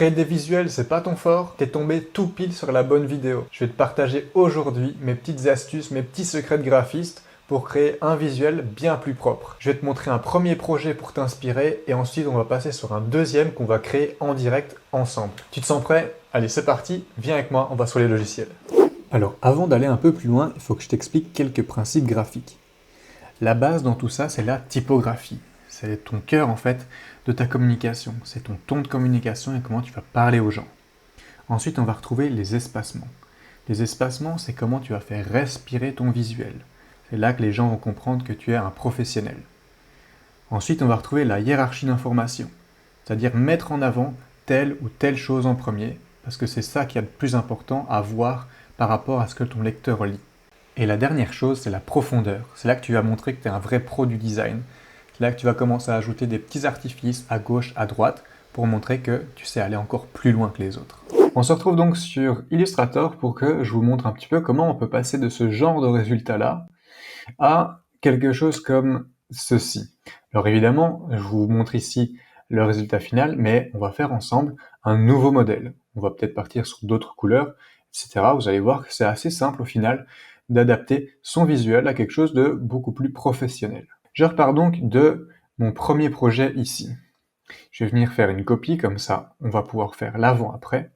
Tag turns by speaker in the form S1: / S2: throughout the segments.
S1: Créer des visuels, c'est pas ton fort? T'es tombé tout pile sur la bonne vidéo. Je vais te partager aujourd'hui mes petites astuces, mes petits secrets de graphiste pour créer un visuel bien plus propre. Je vais te montrer un premier projet pour t'inspirer et ensuite on va passer sur un deuxième qu'on va créer en direct ensemble. Tu te sens prêt? Allez, c'est parti, viens avec moi, on va sur les logiciels. Alors, avant d'aller un peu plus loin, il faut que je t'explique quelques principes graphiques. La base dans tout ça, c'est la typographie. C'est ton cœur en fait de ta communication. C'est ton ton de communication et comment tu vas parler aux gens. Ensuite, on va retrouver les espacements. Les espacements, c'est comment tu vas faire respirer ton visuel. C'est là que les gens vont comprendre que tu es un professionnel. Ensuite, on va retrouver la hiérarchie d'information. C'est-à-dire mettre en avant telle ou telle chose en premier, parce que c'est ça qui est le plus important à voir par rapport à ce que ton lecteur lit. Et la dernière chose, c'est la profondeur. C'est là que tu vas montrer que tu es un vrai pro du design. C'est là que tu vas commencer à ajouter des petits artifices à gauche, à droite, pour montrer que tu sais aller encore plus loin que les autres. On se retrouve donc sur Illustrator pour que je vous montre un petit peu comment on peut passer de ce genre de résultat-là à quelque chose comme ceci. Alors évidemment, je vous montre ici le résultat final, mais on va faire ensemble un nouveau modèle. On va peut-être partir sur d'autres couleurs, etc. Vous allez voir que c'est assez simple au final d'adapter son visuel à quelque chose de beaucoup plus professionnel. Je repars donc de mon premier projet ici. Je vais venir faire une copie, comme ça on va pouvoir faire l'avant-après.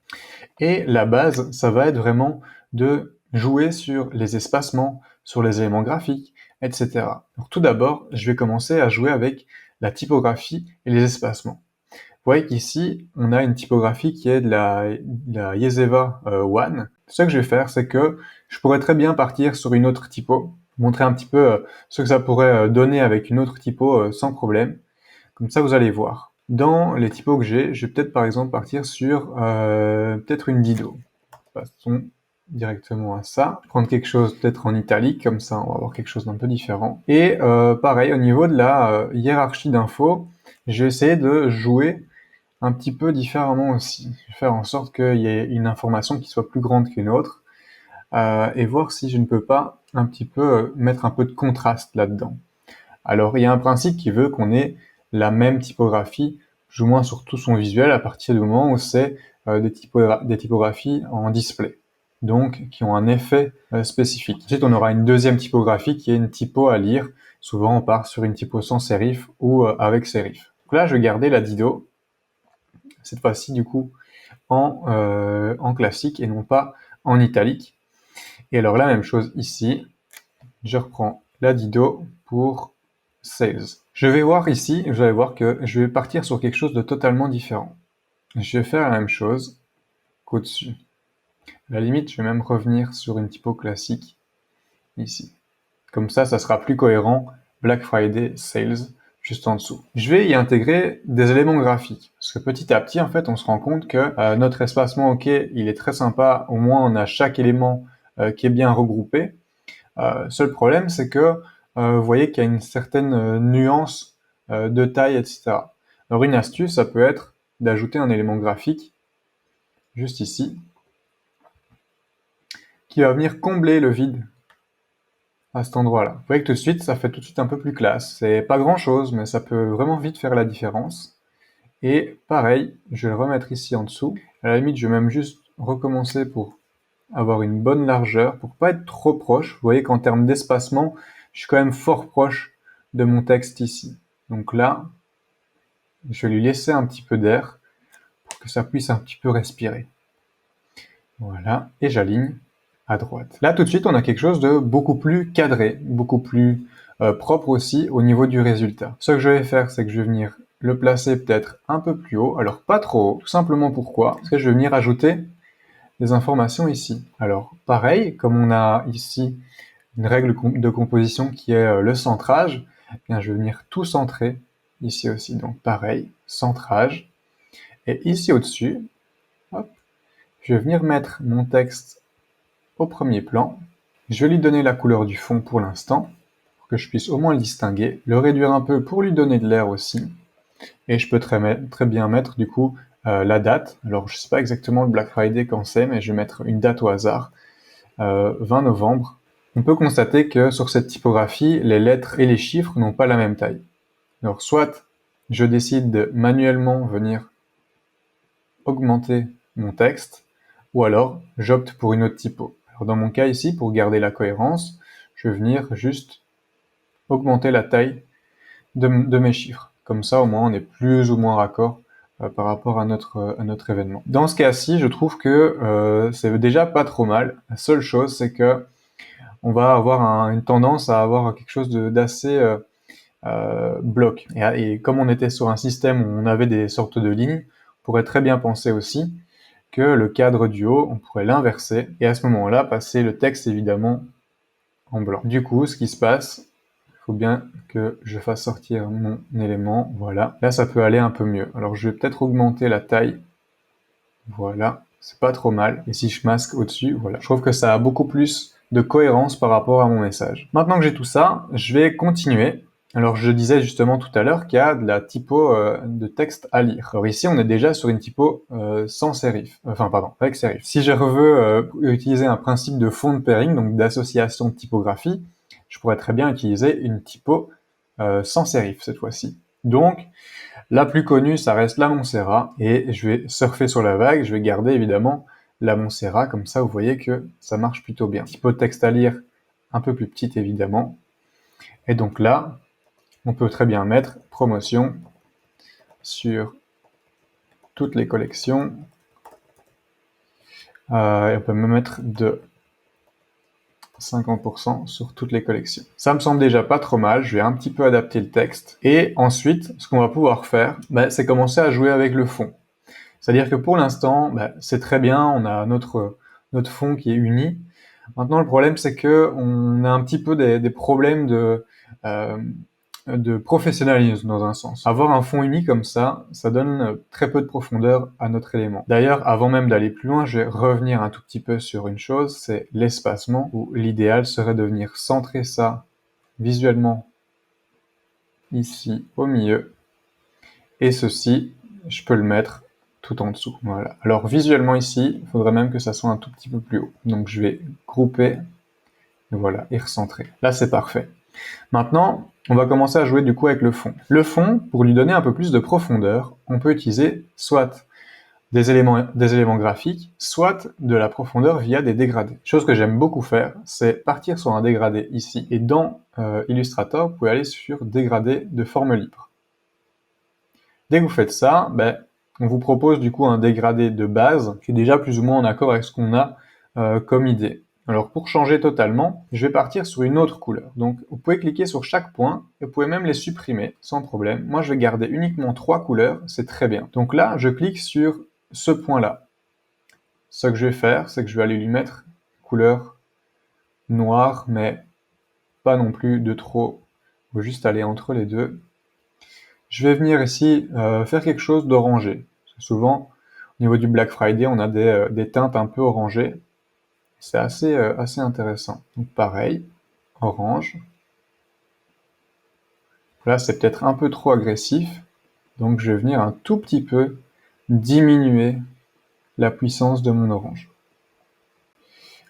S1: Et la base, ça va être vraiment de jouer sur les espacements, sur les éléments graphiques, etc. Alors, tout d'abord, je vais commencer à jouer avec la typographie et les espacements. Vous voyez qu'ici, on a une typographie qui est de la Yeseva One. Ce que je vais faire, c'est que je pourrais très bien partir sur une autre typo, montrer un petit peu ce que ça pourrait donner avec une autre typo sans problème. Comme ça, vous allez voir. Dans les typos que j'ai, je vais peut-être par exemple partir sur peut-être une Dido. Passons directement à ça. Prendre quelque chose peut-être en italique, comme ça on va avoir quelque chose d'un peu différent. Et pareil, au niveau de la hiérarchie d'infos, je vais essayer de jouer un petit peu différemment aussi. Je vais faire en sorte qu'il y ait une information qui soit plus grande qu'une autre et voir si je ne peux pas un petit peu mettre un peu de contraste là-dedans. Alors il y a un principe qui veut qu'on ait la même typographie, plus ou moins sur tout son visuel, à partir du moment où c'est des typographies en display, donc qui ont un effet spécifique. Ensuite, on aura une deuxième typographie qui est une typo à lire. Souvent, on part sur une typo sans sérif ou avec sérif. Donc là, je vais garder la Dido, cette fois-ci du coup en classique et non pas en italique. Et alors la même chose ici, je reprends la Dido pour Sales. Je vais voir ici, vous allez voir que je vais partir sur quelque chose de totalement différent. Je vais faire la même chose qu'au-dessus. À la limite, je vais même revenir sur une typo classique ici. Comme ça sera plus cohérent. Black Friday Sales juste en dessous. Je vais y intégrer des éléments graphiques. Parce que petit à petit, en fait, on se rend compte que notre espacement, ok, il est très sympa. Au moins, on a chaque élément qui est bien regroupé. Seul problème, c'est que vous voyez qu'il y a une certaine nuance de taille, etc. Alors une astuce, ça peut être d'ajouter un élément graphique, juste ici, qui va venir combler le vide à cet endroit-là. Vous voyez que tout de suite, ça fait tout de suite un peu plus classe. C'est pas grand-chose, mais ça peut vraiment vite faire la différence. Et pareil, je vais le remettre ici en dessous. À la limite, je vais même juste recommencer pour avoir une bonne largeur, pour pas être trop proche. Vous voyez qu'en termes d'espacement, je suis quand même fort proche de mon texte ici. Donc là, je vais lui laisser un petit peu d'air pour que ça puisse un petit peu respirer. Voilà, et j'aligne à droite. Là, tout de suite, on a quelque chose de beaucoup plus cadré, beaucoup plus propre aussi au niveau du résultat. Ce que je vais faire, c'est que je vais venir le placer peut-être un peu plus haut, alors pas trop haut, tout simplement pourquoi? Parce que je vais venir ajouter des informations ici. Alors, pareil, comme on a ici une règle de composition qui est le centrage, eh bien, je vais venir tout centrer ici aussi. Donc, pareil, centrage. Et ici au-dessus, hop, je vais venir mettre mon texte au premier plan. Je vais lui donner la couleur du fond pour l'instant, pour que je puisse au moins le distinguer, le réduire un peu pour lui donner de l'air aussi. Et je peux très bien mettre du coup la date. Alors je ne sais pas exactement le Black Friday quand c'est, mais je vais mettre une date au hasard, 20 novembre. On peut constater que sur cette typographie, les lettres et les chiffres n'ont pas la même taille. Alors soit je décide de manuellement venir augmenter mon texte, ou alors j'opte pour une autre typo. Alors dans mon cas ici, pour garder la cohérence, je vais venir juste augmenter la taille de mes chiffres. Comme ça, au moins, on est plus ou moins raccord par rapport à notre événement. Dans ce cas-ci, je trouve que c'est déjà pas trop mal. La seule chose, c'est que on va avoir une tendance à avoir quelque chose d'assez bloc. Et comme on était sur un système où on avait des sortes de lignes, on pourrait très bien penser aussi que le cadre du haut, on pourrait l'inverser, et à ce moment-là, passer le texte évidemment en blanc. Du coup, ce qui se passe, il faut bien que je fasse sortir mon élément, voilà. Là, ça peut aller un peu mieux. Alors, je vais peut-être augmenter la taille, voilà, c'est pas trop mal. Et si je masque au-dessus, voilà. Je trouve que ça a beaucoup plus de cohérence par rapport à mon message. Maintenant que j'ai tout ça, je vais continuer. Alors, je disais justement tout à l'heure qu'il y a de la typo de texte à lire. Alors ici, on est déjà sur une typo sans sérif. Enfin, pardon, avec sérif. Si je veux utiliser un principe de font pairing, donc d'association de typographie, je pourrais très bien utiliser une typo sans sérif cette fois-ci. Donc, la plus connue, ça reste la Montserrat, et je vais surfer sur la vague, je vais garder évidemment la Montserrat, comme ça vous voyez que ça marche plutôt bien. Typo de texte à lire, un peu plus petite évidemment. Et donc là, on peut très bien mettre promotion sur toutes les collections. Et on peut même mettre de 50% sur toutes les collections. Ça me semble déjà pas trop mal, je vais un petit peu adapter le texte. Et ensuite, ce qu'on va pouvoir faire, c'est commencer à jouer avec le fond. C'est-à-dire que pour l'instant, c'est très bien, on a notre fond qui est uni. Maintenant, le problème, c'est que on a un petit peu des problèmes de professionnalisme dans un sens. Avoir un fond uni comme ça donne très peu de profondeur à notre élément. D'ailleurs, avant même d'aller plus loin, je vais revenir un tout petit peu sur une chose, c'est l'espacement, où l'idéal serait de venir centrer ça visuellement ici au milieu. Et ceci, je peux le mettre tout en dessous. Voilà. Alors visuellement ici, il faudrait même que ça soit un tout petit peu plus haut. Donc je vais grouper, et voilà, et recentrer. Là, c'est parfait. Maintenant, on va commencer à jouer du coup avec le fond. Le fond, pour lui donner un peu plus de profondeur, on peut utiliser soit des éléments graphiques, soit de la profondeur via des dégradés. Chose que j'aime beaucoup faire, c'est partir sur un dégradé ici. Et dans Illustrator, vous pouvez aller sur dégradé de forme libre. Dès que vous faites ça, on vous propose du coup un dégradé de base qui est déjà plus ou moins en accord avec ce qu'on a comme idée. Alors pour changer totalement, je vais partir sur une autre couleur. Donc vous pouvez cliquer sur chaque point et vous pouvez même les supprimer sans problème. Moi je vais garder uniquement 3 couleurs, c'est très bien. Donc là je clique sur ce point-là. Ce que je vais faire, c'est que je vais aller lui mettre couleur noire, mais pas non plus de trop. Il faut juste aller entre les deux. Je vais venir ici faire quelque chose d'orangé. Souvent, au niveau du Black Friday, on a des teintes un peu orangées. C'est assez intéressant. Donc pareil, orange. Là, c'est peut-être un peu trop agressif. Donc je vais venir un tout petit peu diminuer la puissance de mon orange.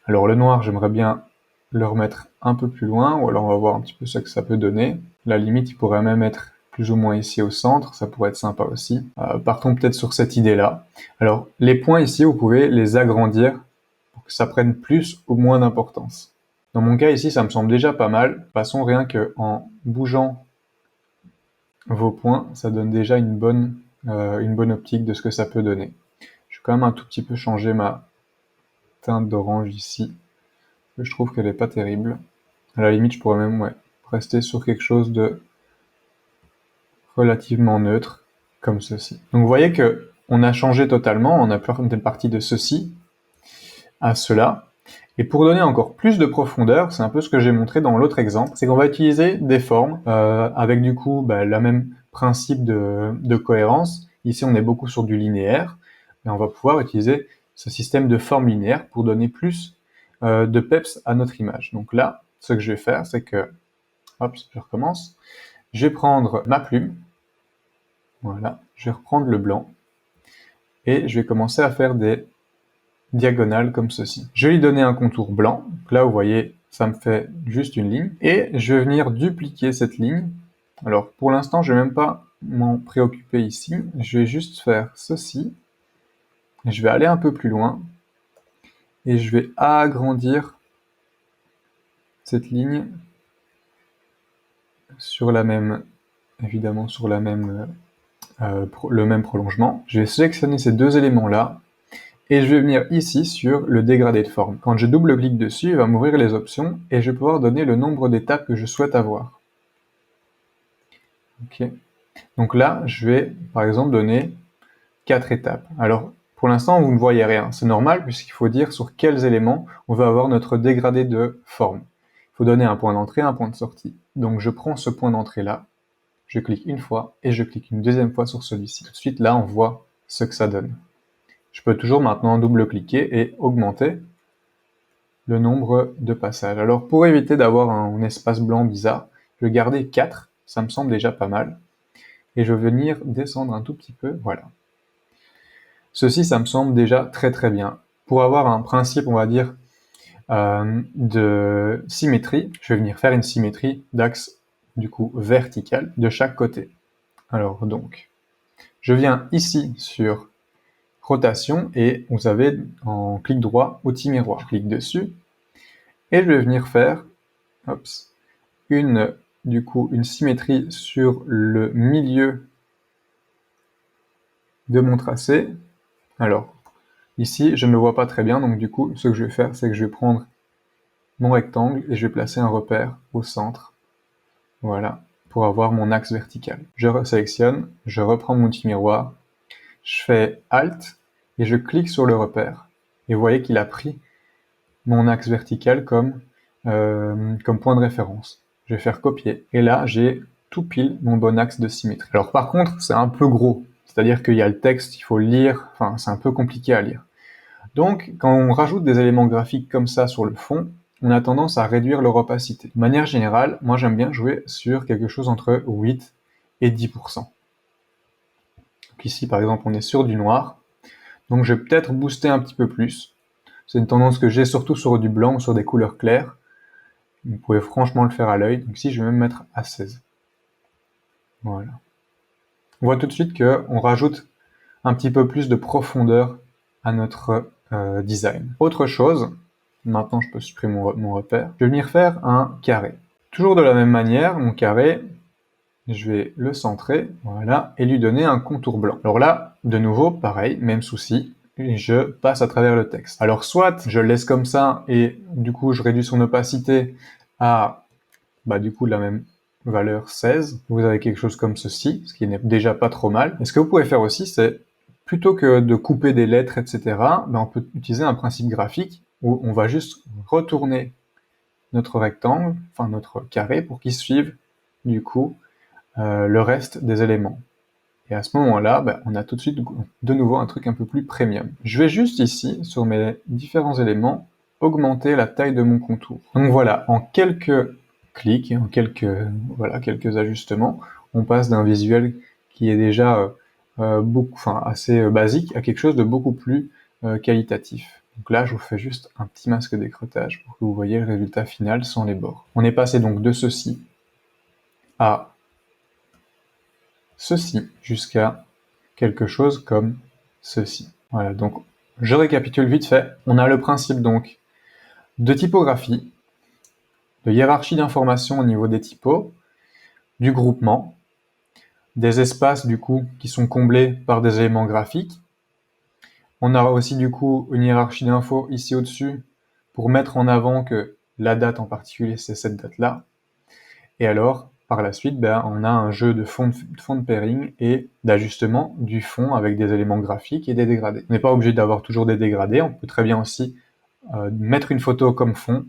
S1: Alors le noir, j'aimerais bien le remettre un peu plus loin, ou alors on va voir un petit peu ce que ça peut donner. La limite, il pourrait même être plus ou moins ici au centre, ça pourrait être sympa aussi. Partons peut-être sur cette idée-là. Alors, les points ici, vous pouvez les agrandir pour que ça prenne plus ou moins d'importance. Dans mon cas ici, ça me semble déjà pas mal. Passons rien qu'en bougeant vos points, ça donne déjà une bonne optique de ce que ça peut donner. Je vais quand même un tout petit peu changer ma teinte d'orange ici. Je trouve qu'elle est pas terrible. À la limite, je pourrais même rester sur quelque chose de relativement neutre, comme ceci. Donc vous voyez que on a changé totalement, on est parti de ceci à cela. Et pour donner encore plus de profondeur, c'est un peu ce que j'ai montré dans l'autre exemple, c'est qu'on va utiliser des formes avec du coup le même principe de cohérence. Ici, on est beaucoup sur du linéaire, et on va pouvoir utiliser ce système de formes linéaires pour donner plus de peps à notre image. Donc là, ce que je vais faire, c'est que, hop, je recommence, je vais prendre ma plume, voilà, je vais reprendre le blanc, et je vais commencer à faire des diagonales comme ceci. Je vais lui donner un contour blanc, donc là vous voyez, ça me fait juste une ligne, et je vais venir dupliquer cette ligne. Alors pour l'instant, je vais même pas m'en préoccuper ici, je vais juste faire ceci, Et je vais aller un peu plus loin et je vais agrandir cette ligne sur la même, évidemment sur la même, le même prolongement. Je vais sélectionner ces deux éléments-là et je vais venir ici sur le dégradé de forme. Quand je double-clique dessus, il va m'ouvrir les options et je vais pouvoir donner le nombre d'étapes que je souhaite avoir. Ok. Donc là, je vais par exemple donner 4 étapes. Alors, pour l'instant, vous ne voyez rien. C'est normal puisqu'il faut dire sur quels éléments on va avoir notre dégradé de forme. Il faut donner un point d'entrée, un point de sortie. Donc je prends ce point d'entrée-là, je clique une fois et je clique une deuxième fois sur celui-ci. Tout de suite, là, on voit ce que ça donne. Je peux toujours maintenant double-cliquer et augmenter le nombre de passages. Alors, pour éviter d'avoir un espace blanc bizarre, je vais garder 4, ça me semble déjà pas mal. Et je vais venir descendre un tout petit peu, voilà. Ceci, ça me semble déjà très très bien. Pour avoir un principe, on va dire, de symétrie, je vais venir faire une symétrie d'axe, du coup, vertical de chaque côté. Alors donc, je viens ici sur rotation et vous avez en clic droit outil miroir. Je clique dessus et je vais venir faire une symétrie sur le milieu de mon tracé. Alors, ici, je ne le vois pas très bien, donc du coup, ce que je vais faire, c'est que je vais prendre mon rectangle et je vais placer un repère au centre. Voilà, pour avoir mon axe vertical. Je resélectionne, je reprends mon outil miroir, je fais Alt et je clique sur le repère. Et vous voyez qu'il a pris mon axe vertical comme point de référence. Je vais faire copier. Et là, j'ai tout pile mon bon axe de symétrie. Alors par contre, c'est un peu gros. C'est-à-dire qu'il y a le texte, il faut le lire. Enfin, c'est un peu compliqué à lire. Donc, quand on rajoute des éléments graphiques comme ça sur le fond, on a tendance à réduire leur opacité. De manière générale, moi j'aime bien jouer sur quelque chose entre 8 et 10%. Donc ici, par exemple, on est sur du noir. Donc je vais peut-être booster un petit peu plus. C'est une tendance que j'ai surtout sur du blanc ou sur des couleurs claires. Vous pouvez franchement le faire à l'œil. Donc ici, je vais même mettre à 16. Voilà. On voit tout de suite qu'on rajoute un petit peu plus de profondeur à notre design. Autre chose, maintenant je peux supprimer mon repère, je vais venir faire un carré. Toujours de la même manière, mon carré, je vais le centrer, voilà, et lui donner un contour blanc. Alors là, de nouveau, pareil, même souci, je passe à travers le texte. Alors soit je le laisse comme ça et du coup je réduis son opacité à du coup la même valeur 16, vous avez quelque chose comme ceci, ce qui n'est déjà pas trop mal. Et ce que vous pouvez faire aussi, c'est plutôt que de couper des lettres, etc., on peut utiliser un principe graphique où on va juste retourner notre rectangle, enfin notre carré, pour qu'il suive du coup le reste des éléments. Et à ce moment-là, on a tout de suite de nouveau un truc un peu plus premium. Je vais juste ici, sur mes différents éléments, augmenter la taille de mon contour. Donc voilà, en quelques clics, en quelques ajustements, on passe d'un visuel qui est déjà assez basique à quelque chose de beaucoup plus qualitatif. Donc là, je vous fais juste un petit masque d'écrêtage pour que vous voyez le résultat final sans les bords. On est passé donc de ceci à ceci jusqu'à quelque chose comme ceci. Voilà, donc je récapitule vite fait. On a le principe donc de typographie, de hiérarchie d'informations au niveau des typos, du groupement, des espaces du coup qui sont comblés par des éléments graphiques. On a aussi du coup une hiérarchie d'infos ici au-dessus pour mettre en avant que la date en particulier c'est cette date-là. Et alors, par la suite, on a un jeu de fond de pairing et d'ajustement du fond avec des éléments graphiques et des dégradés. On n'est pas obligé d'avoir toujours des dégradés, on peut très bien aussi mettre une photo comme fond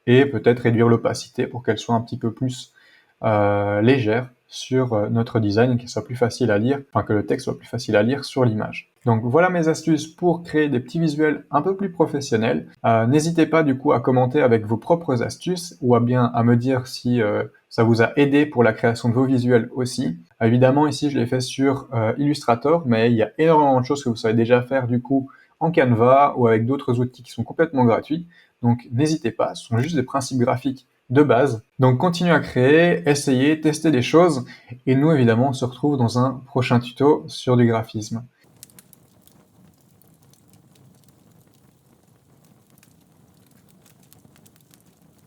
S1: et peut-être réduire l'opacité pour qu'elle soit un petit peu plus légère sur notre design et qu'elle soit plus facile à lire, enfin que le texte soit plus facile à lire sur l'image. Donc voilà mes astuces pour créer des petits visuels un peu plus professionnels. N'hésitez pas du coup à commenter avec vos propres astuces ou à me dire si ça vous a aidé pour la création de vos visuels aussi. Évidemment ici je l'ai fait sur Illustrator, mais il y a énormément de choses que vous savez déjà faire du coup en Canva ou avec d'autres outils qui sont complètement gratuits. Donc n'hésitez pas, ce sont juste des principes graphiques de base. Donc continuez à créer, essayez, testez des choses et nous évidemment on se retrouve dans un prochain tuto sur du graphisme.